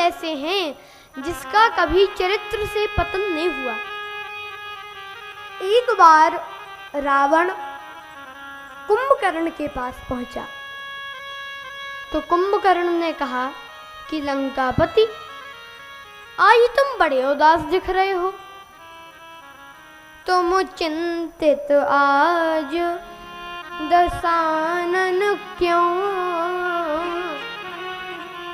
ऐसे हैं जिसका कभी चरित्र से पतन नहीं हुआ। एक बार रावण कुंभकर्ण के पास पहुंचा तो कुंभकर्ण ने कहा कि लंकापति, आज तुम बड़े उदास दिख रहे हो। तुम चिंतित आज दशानन क्यों?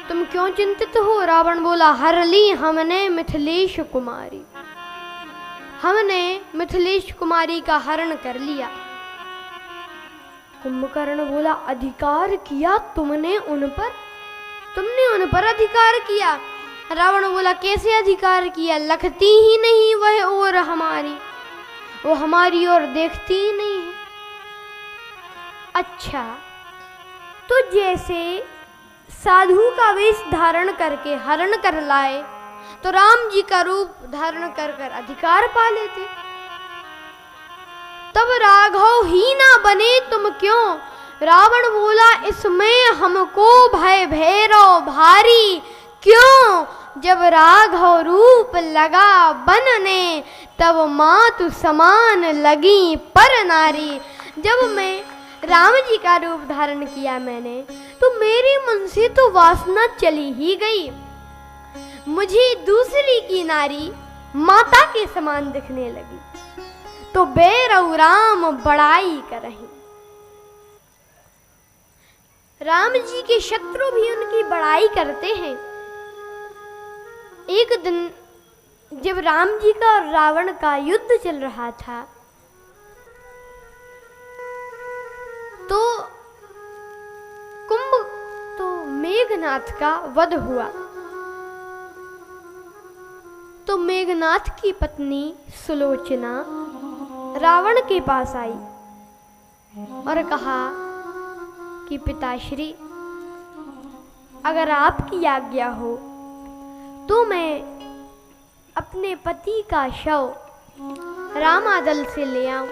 तुम क्यों चिंतित हो? रावण बोला, हर ली हमने मिथिलेश कुमारी, हमने मिथिलेश कुमारी का हरण कर लिया। कुंभकर्ण बोला, अधिकार किया तुमने उन पर? तुमने उन पर अधिकार किया? रावण बोला, कैसे अधिकार किया? लखती ही नहीं वह और हमारी, वो हमारी ओर देखती ही नहीं है। अच्छा, तो जैसे साधु का वेश धारण करके हरण कर लाए तो राम जी का रूप धारण कर कर अधिकार पा लेते। तब राघव ही ना बने तुम क्यों? रावण बोला, इसमें हमको भय भैरव भारी क्यों? जब राघव रूप लगा बनने तब मातु समान लगी पर नारी। जब मैं राम जी का रूप धारण किया मैंने तो मेरे मन से तो वासना चली ही गई, मुझे दूसरी की नारी माता के समान दिखने लगी। तो बैरऊ राम बड़ाई करहीं। राम जी के शत्रु भी उनकी बड़ाई करते हैं। एक दिन जब राम जी का और रावण का युद्ध चल रहा था तो मेघनाथ का वध हुआ। तो मेघनाथ की पत्नी सुलोचना रावण के पास आई और कहा कि पिताश्री, अगर आपकी आज्ञा हो तो मैं अपने पति का शव रामादल से ले आऊं।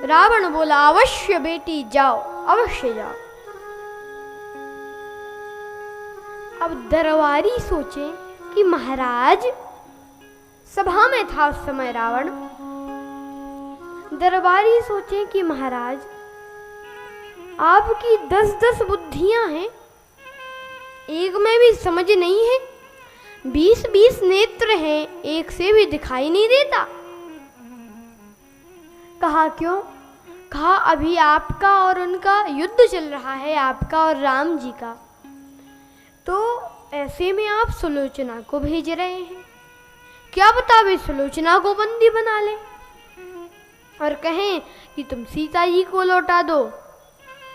रावण बोला, अवश्य बेटी जाओ, अवश्य जाओ। अब दरबारी सोचे कि महाराज, सभा में था उस समय रावण, दरबारी सोचे कि महाराज आपकी 10-10 बुद्धियां हैं, एक में भी समझ नहीं है, 20-20 नेत्र हैं, एक से भी दिखाई नहीं देता। कहा क्यों? कहा अभी आपका और उनका युद्ध चल रहा है, आपका और राम जी का, तो ऐसे में आप सुलोचना को भेज रहे हैं, क्या पता वे सुलोचना को बंदी बना लें और कहें कि तुम सीता जी को लौटा दो।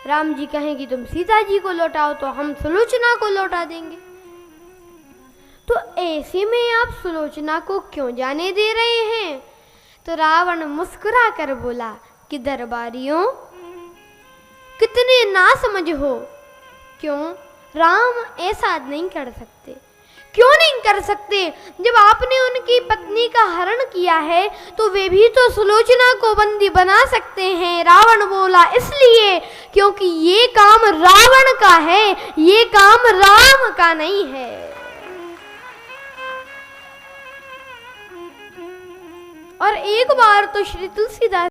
राम जी कहें कि तुम सीता जी को लौटाओ तो हम सुलोचना को लौटा देंगे। तो ऐसे में आप सुलोचना को क्यों जाने दे रहे हैं? तो रावण मुस्कुरा कर बोला कि दरबारियों, कितने ना समझ हो। क्यों? राम ऐसा नहीं कर सकते। क्यों नहीं कर सकते? जब आपने उनकी पत्नी का हरण किया है तो वे भी तो सुलोचना को बंदी बना सकते हैं। रावण बोला, इसलिए क्योंकि ये काम रावण का है, ये काम राम का नहीं है। और एक बार तो श्री तुलसीदास